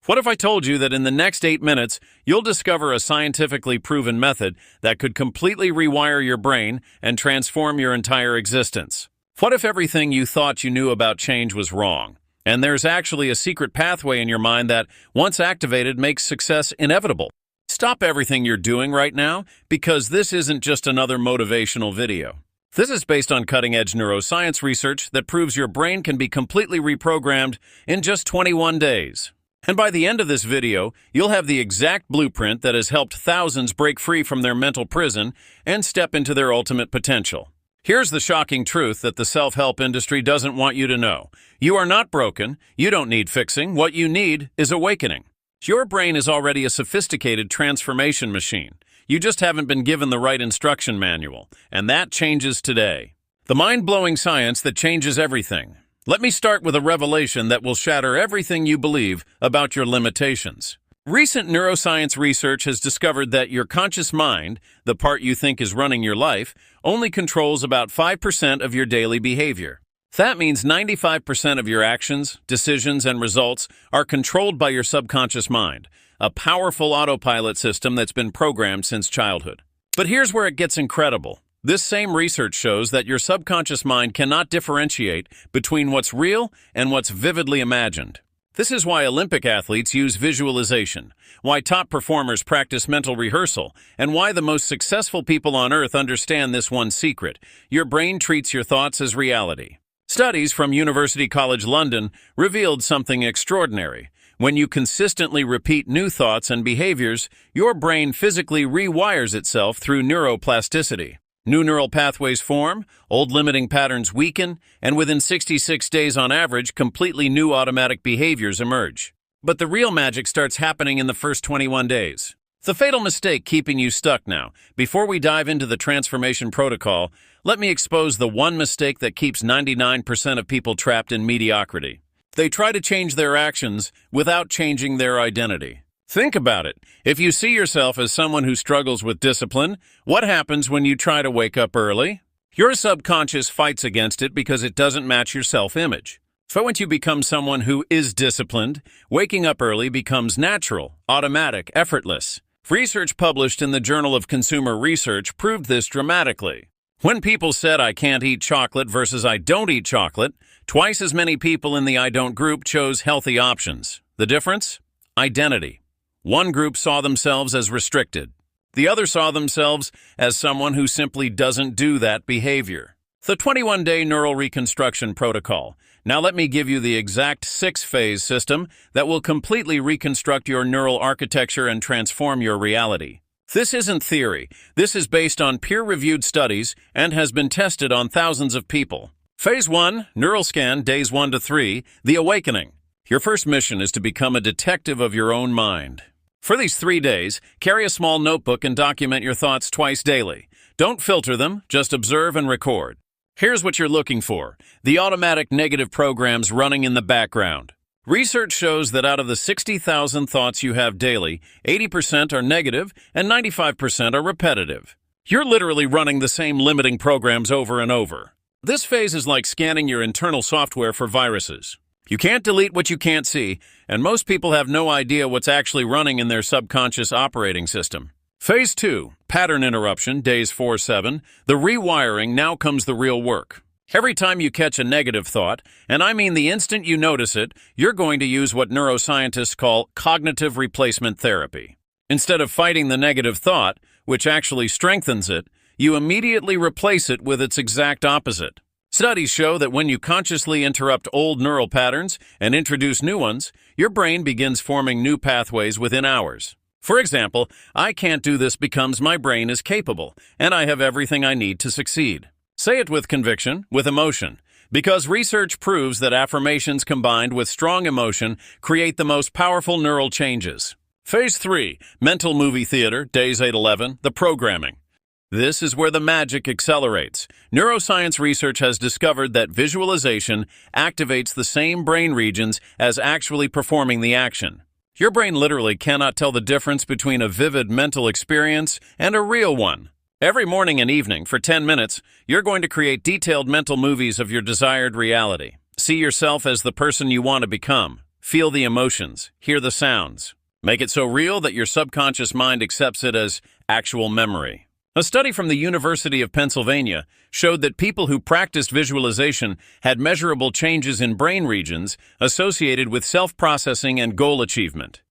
What if I told you that in the next 8 minutes, you'll discover a scientifically proven method that could completely rewire your brain and transform your entire existence? What if everything you thought you knew about change was wrong, and there's actually a secret pathway in your mind that, once activated, makes success inevitable? Stop everything you're doing right now, because this isn't just another motivational video. This is based on cutting-edge neuroscience research that proves your brain can be completely reprogrammed in just 21 days. And by the end of this video, you'll have the exact blueprint that has helped thousands break free from their mental prison and step into their ultimate potential. Here's the shocking truth that the self-help industry doesn't want you to know. You are not broken. You don't need fixing. What you need is awakening. Your brain is already a sophisticated transformation machine. You just haven't been given the right instruction manual, and that changes today. The mind-blowing science that changes everything. Let me start with a revelation that will shatter everything you believe about your limitations. Recent neuroscience research has discovered that your conscious mind, the part you think is running your life, only controls about 5% of your daily behavior. That means 95% of your actions, decisions, and results are controlled by your subconscious mind, a powerful autopilot system that's been programmed since childhood. But here's where it gets incredible. This same research shows that your subconscious mind cannot differentiate between what's real and what's vividly imagined. This is why Olympic athletes use visualization, why top performers practice mental rehearsal, and why the most successful people on Earth understand this one secret: your brain treats your thoughts as reality. Studies from University College London revealed something extraordinary. When you consistently repeat new thoughts and behaviors, your brain physically rewires itself through neuroplasticity. New neural pathways form, old limiting patterns weaken, and within 66 days on average, completely new automatic behaviors emerge. But the real magic starts happening in the first 21 days. The fatal mistake keeping you stuck now. Before we dive into the transformation protocol, let me expose the one mistake that keeps 99% of people trapped in mediocrity. They try to change their actions without changing their identity. Think about it. If you see yourself as someone who struggles with discipline, what happens when you try to wake up early? Your subconscious fights against it because it doesn't match your self-image. So once you become someone who is disciplined, waking up early becomes natural, automatic, effortless. Research published in the Journal of Consumer Research proved this dramatically. When people said I can't eat chocolate versus I don't eat chocolate, twice as many people in the I don't group chose healthy options. The difference? Identity. One group saw themselves as restricted. The other saw themselves as someone who simply doesn't do that behavior. The 21-day neural reconstruction protocol. Now let me give you the exact 6-phase system that will completely reconstruct your neural architecture and transform your reality. This isn't theory. This is based on peer-reviewed studies and has been tested on thousands of people. Phase 1, neural scan, days 1 to 3, the awakening. Your first mission is to become a detective of your own mind. For these 3 days, carry a small notebook and document your thoughts twice daily. Don't filter them, just observe and record. Here's what you're looking for: the automatic negative programs running in the background. Research shows that out of the 60,000 thoughts you have daily, 80% are negative and 95% are repetitive. You're literally running the same limiting programs over and over. This phase is like scanning your internal software for viruses. You can't delete what you can't see, and most people have no idea what's actually running in their subconscious operating system. Phase 2, pattern interruption, days 4-7, the rewiring. Now comes the real work. Every time you catch a negative thought, and I mean the instant you notice it, you're going to use what neuroscientists call cognitive replacement therapy. Instead of fighting the negative thought, which actually strengthens it, you immediately replace it with its exact opposite. Studies show that when you consciously interrupt old neural patterns and introduce new ones, your brain begins forming new pathways within hours. For example, I can't do this becomes my brain is capable, and I have everything I need to succeed. Say it with conviction, with emotion, because research proves that affirmations combined with strong emotion create the most powerful neural changes. Phase 3, mental movie theater, days 8-11, the programming. This is where the magic accelerates. Neuroscience research has discovered that visualization activates the same brain regions as actually performing the action. Your brain literally cannot tell the difference between a vivid mental experience and a real one. Every morning and evening, for 10 minutes, you're going to create detailed mental movies of your desired reality. See yourself as the person you want to become. Feel the emotions, hear the sounds. Make it so real that your subconscious mind accepts it as actual memory. A study from the University of Pennsylvania showed that people who practiced visualization had measurable changes in brain regions associated with self-processing and goal achievement.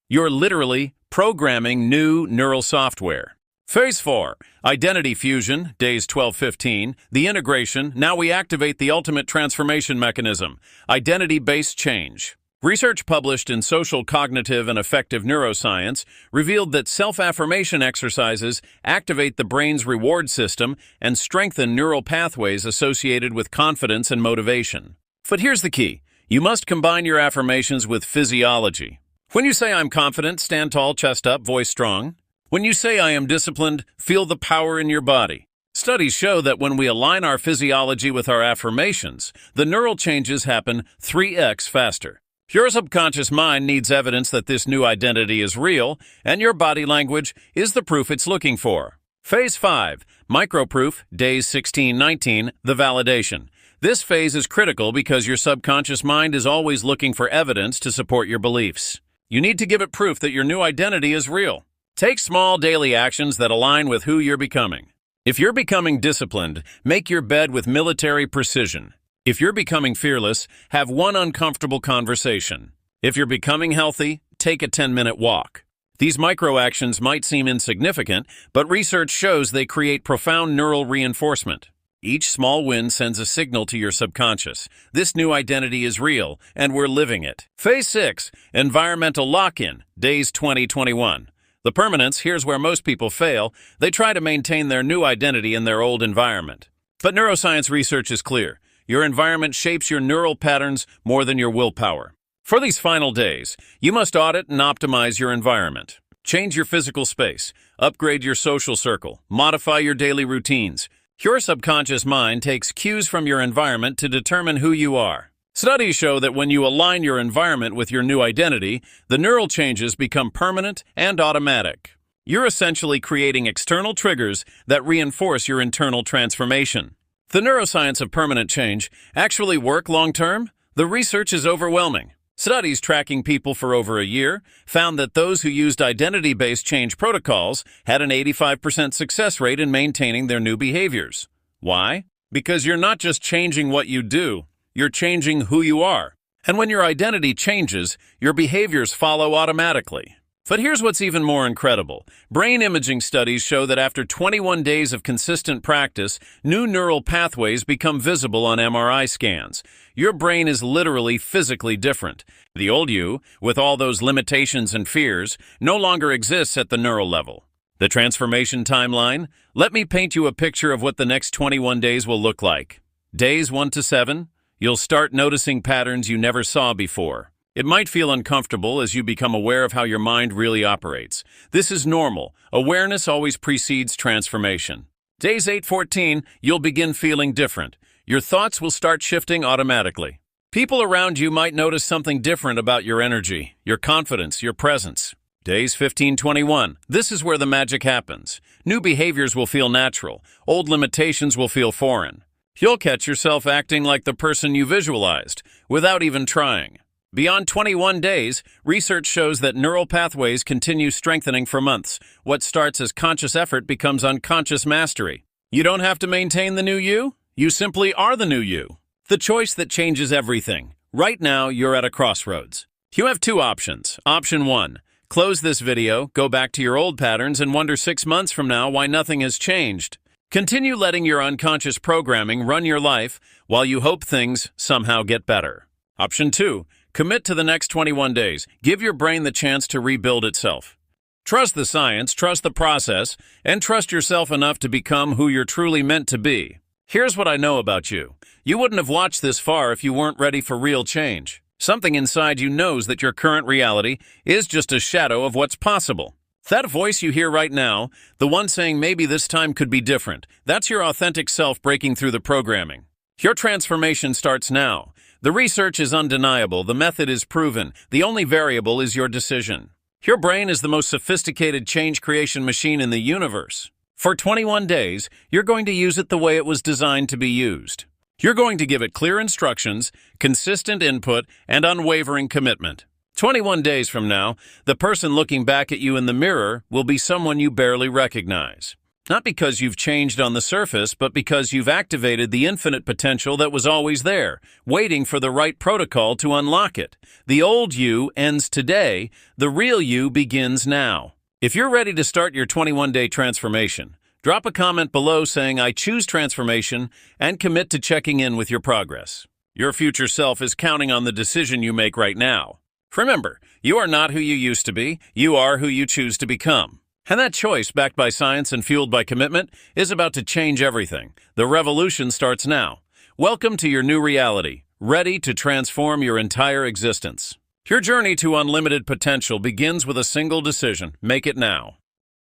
You're literally programming new neural software. Phase 4, Identity Fusion, days 12-15, the integration, now we activate the ultimate transformation mechanism, identity-based change. Research published in Social Cognitive and Affective Neuroscience revealed that self-affirmation exercises activate the brain's reward system and strengthen neural pathways associated with confidence and motivation. But here's the key. You must combine your affirmations with physiology. When you say I'm confident, stand tall, chest up, voice strong. When you say I am disciplined, feel the power in your body. Studies show that when we align our physiology with our affirmations, the neural changes happen 3x faster. Your subconscious mind needs evidence that this new identity is real, and your body language is the proof it's looking for. Phase 5, Microproof, days 16-19, the validation. This phase is critical because your subconscious mind is always looking for evidence to support your beliefs. You need to give it proof that your new identity is real. Take small daily actions that align with who you're becoming. If you're becoming disciplined, make your bed with military precision. If you're becoming fearless, have one uncomfortable conversation. If you're becoming healthy, take a 10-minute walk. These micro-actions might seem insignificant, but research shows they create profound neural reinforcement. Each small win sends a signal to your subconscious. This new identity is real, and we're living it. Phase 6, Environmental Lock-in, days 20-21. The permanence, here's where most people fail. They try to maintain their new identity in their old environment. But neuroscience research is clear. Your environment shapes your neural patterns more than your willpower. For these final days, you must audit and optimize your environment. Change your physical space, upgrade your social circle, modify your daily routines. Your subconscious mind takes cues from your environment to determine who you are. Studies show that when you align your environment with your new identity, the neural changes become permanent and automatic. You're essentially creating external triggers that reinforce your internal transformation. The neuroscience of permanent change actually work long-term? The research is overwhelming. Studies tracking people for over a year found that those who used identity-based change protocols had an 85% success rate in maintaining their new behaviors. Why? Because you're not just changing what you do, you're changing who you are. And when your identity changes, your behaviors follow automatically. But here's what's even more incredible. Brain imaging studies show that after 21 days of consistent practice, new neural pathways become visible on MRI scans. Your brain is literally physically different. The old you, with all those limitations and fears, no longer exists at the neural level. The transformation timeline? Let me paint you a picture of what the next 21 days will look like. Days 1 to 7, you'll start noticing patterns you never saw before. It might feel uncomfortable as you become aware of how your mind really operates. This is normal. Awareness always precedes transformation. Days 8-14, you'll begin feeling different. Your thoughts will start shifting automatically. People around you might notice something different about your energy, your confidence, your presence. Days 15-21, this is where the magic happens. New behaviors will feel natural. Old limitations will feel foreign. You'll catch yourself acting like the person you visualized, without even trying. Beyond 21 days, research shows that neural pathways continue strengthening for months. What starts as conscious effort becomes unconscious mastery. You don't have to maintain the new you. You simply are the new you. The choice that changes everything. Right now, you're at a crossroads. You have two options. Option 1, close this video, go back to your old patterns, and wonder 6 months from now why nothing has changed. Continue letting your unconscious programming run your life while you hope things somehow get better. Option 2, commit to the next 21 days. Give your brain the chance to rebuild itself. Trust the science, trust the process, and trust yourself enough to become who you're truly meant to be. Here's what I know about you. You wouldn't have watched this far if you weren't ready for real change. Something inside you knows that your current reality is just a shadow of what's possible. That voice you hear right now, the one saying maybe this time could be different, that's your authentic self breaking through the programming. Your transformation starts now. The research is undeniable, the method is proven, the only variable is your decision. Your brain is the most sophisticated change creation machine in the universe. For 21 days, you're going to use it the way it was designed to be used. You're going to give it clear instructions, consistent input, and unwavering commitment. 21 days from now, the person looking back at you in the mirror will be someone you barely recognize. Not because you've changed on the surface, but because you've activated the infinite potential that was always there, waiting for the right protocol to unlock it. The old you ends today, the real you begins now. If you're ready to start your 21-day transformation, drop a comment below saying, "I choose transformation," and commit to checking in with your progress. Your future self is counting on the decision you make right now. Remember, you are not who you used to be, you are who you choose to become. And that choice, backed by science and fueled by commitment, is about to change everything. The revolution starts now. Welcome to your new reality, ready to transform your entire existence. Your journey to unlimited potential begins with a single decision. Make it now.